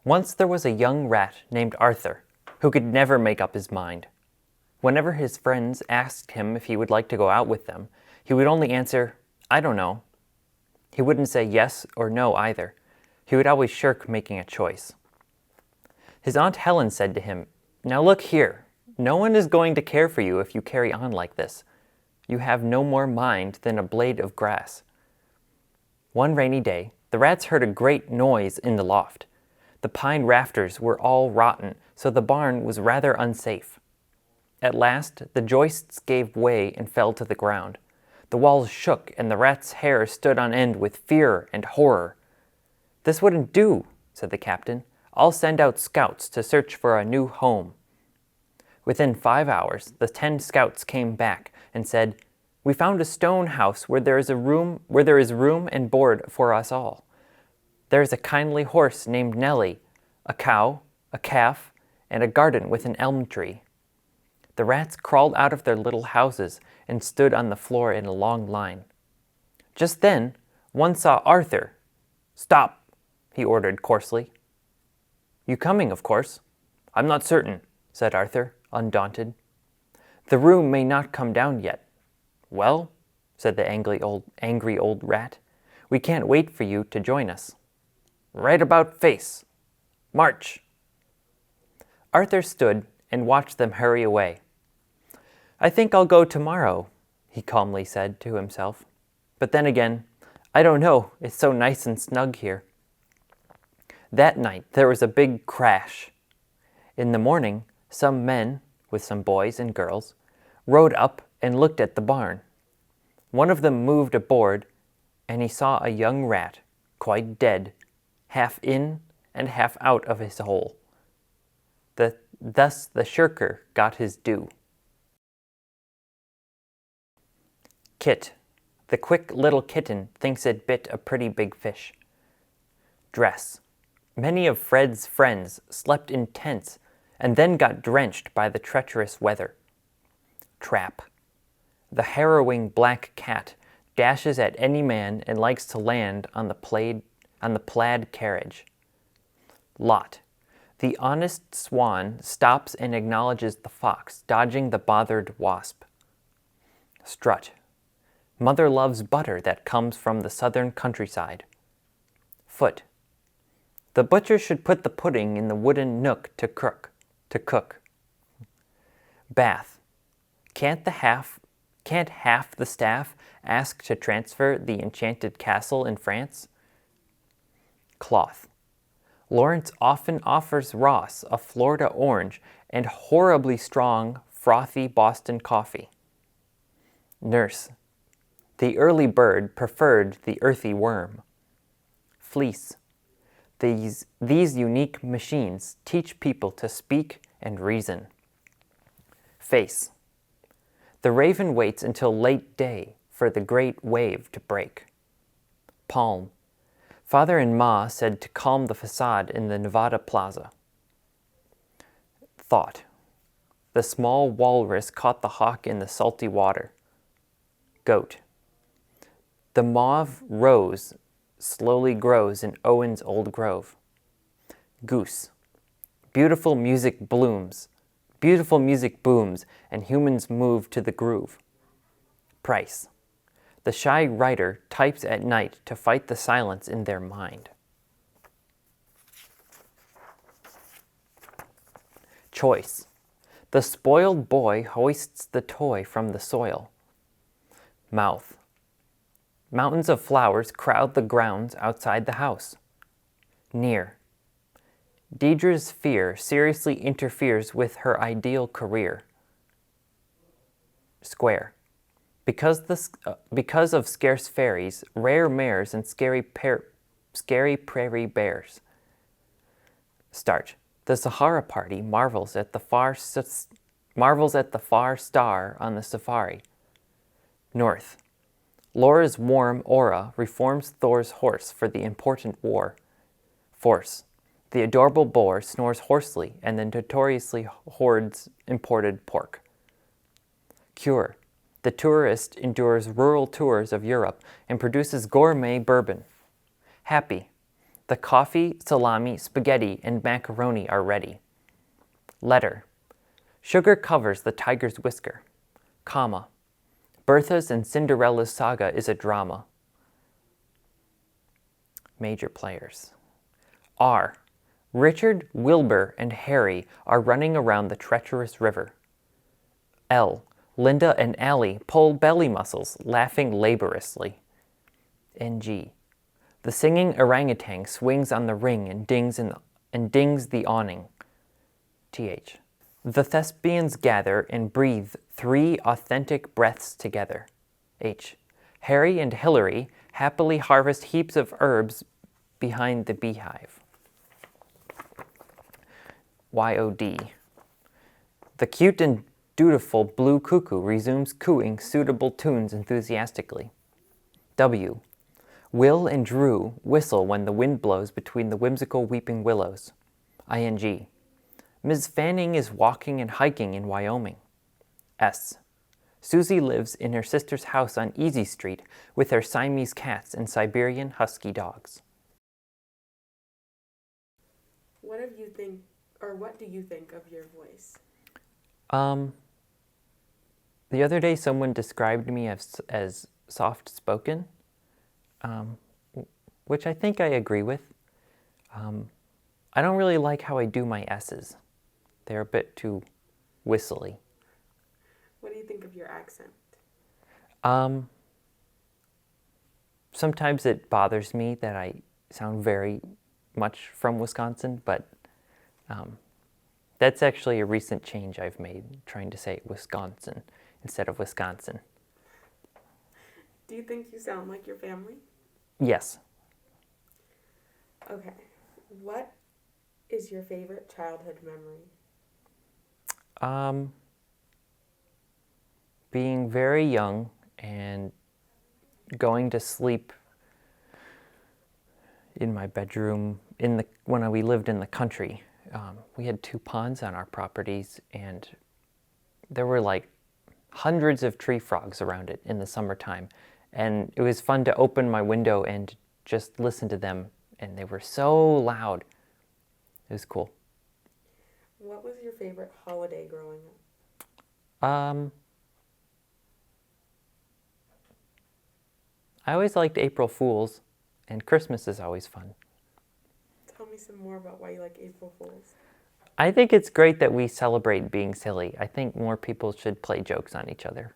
Once there was a young rat named Arthur who could never make up his mind. Whenever his friends asked him if he would like to go out with them, he would only answer, "I don't know." He wouldn't say yes or no either. He would always shirk making a choice. His Aunt Helen said to him, "Now look here, no one is going to care for you if you carry on like this. You have no more mind than a blade of grass." One rainy day, the rats heard a great noise in the loft. The pine rafters were all rotten, so the barn was rather unsafe. At last, the joists gave way and fell to the ground. The walls shook, and the rat's hair stood on end with fear and horror. "This wouldn't do," said the captain. "I'll send out scouts to search for a new home." Within 5 hours, the 10 scouts came back and said, "We found a stone house where there is room and board for us all. There is a kindly horse named Nellie, a cow, a calf, and a garden with an elm tree." The rats crawled out of their little houses and stood on the floor in a long line. Just then, one saw Arthur. "Stop," he ordered coarsely. "You coming, of course?" "I'm not certain," said Arthur, undaunted. "The room may not come down yet." "Well," said the angry old rat, "we can't wait for you to join us." "Right about face. March." Arthur stood and watched them hurry away. "I think I'll go tomorrow," he calmly said to himself. "But then again, I don't know, it's so nice and snug here." That night there was a big crash. In the morning, some men, with some boys and girls, rode up and looked at the barn. One of them moved a board, and he saw a young rat, quite dead, half in and half out of his hole. Thus the shirker got his due. Kit. The quick little kitten thinks it bit a pretty big fish. Dress. Many of Fred's friends slept in tents and then got drenched by the treacherous weather. Trap. The harrowing black cat dashes at any man and likes to land on the plaid carriage. Lot. The honest swan stops and acknowledges the fox, dodging the bothered wasp. Strut. Mother loves butter that comes from the southern countryside. Foot. The butcher should put the pudding in the wooden nook to cook. Bath. Can't half the staff ask to transfer the enchanted castle in France? Cloth. Lawrence often offers Ross a Florida orange and horribly strong, frothy Boston coffee. Nurse. The early bird preferred the earthy worm. Fleece. These unique machines teach people to speak and reason. Face. The raven waits until late day for the great wave to break. Palm. Father and Ma said to calm the facade in the Nevada Plaza. Thought. The small walrus caught the hawk in the salty water. Goat. The mauve rose slowly grows in Owen's old grove. Goose. Beautiful music booms, and humans move to the groove. Price. The shy writer types at night to fight the silence in their mind. Choice. The spoiled boy hoists the toy from the soil. Mouth. Mountains of flowers crowd the grounds outside the house. Near. Deidre's fear seriously interferes with her ideal career. Square. Because of scarce fairies, rare mares, and scary prairie bears. Start. The Sahara Party marvels at the far star on the safari. North. Laura's warm aura reforms Thor's horse for the important war. Force. The adorable boar snores hoarsely and then notoriously hoards imported pork. Cure. The tourist endures rural tours of Europe and produces gourmet bourbon. Happy. The coffee, salami, spaghetti, and macaroni are ready. Letter. Sugar covers the tiger's whisker. Comma. Bertha's and Cinderella's saga is a drama. Major players. R. Richard, Wilbur, and Harry are running around the treacherous river. L. Linda and Allie pull belly muscles, laughing laboriously. NG. The singing orangutan swings on the ring and dings the awning. TH. The thespians gather and breathe 3 authentic breaths together. H. Harry and Hilary happily harvest heaps of herbs behind the beehive. YOD. The cute and dutiful blue cuckoo resumes cooing suitable tunes enthusiastically. W. Will and Drew whistle when the wind blows between the whimsical weeping willows. ING. Ms. Fanning is walking and hiking in Wyoming. S. Susie lives in her sister's house on Easy Street with her Siamese cats and Siberian husky dogs. What do you think of your voice? The other day someone described me as soft-spoken, which I think I agree with. I don't really like how I do my S's. They're a bit too whistly. What do you think of your accent? Sometimes it bothers me that I sound very much from Wisconsin, but that's actually a recent change I've made, trying to say Wisconsin instead of Wisconsin. Do you think you sound like your family? Yes. Okay. What is your favorite childhood memory? Being very young and going to sleep in my bedroom when we lived in the country. We had 2 ponds on our properties, and there were like hundreds of tree frogs around it in the summertime. And it was fun to open my window and just listen to them, and they were so loud. It was cool. What was your favorite holiday growing up? I always liked April Fools, and Christmas is always fun. Tell me some more about why you like April Fools. I think it's great that we celebrate being silly. I think more people should play jokes on each other.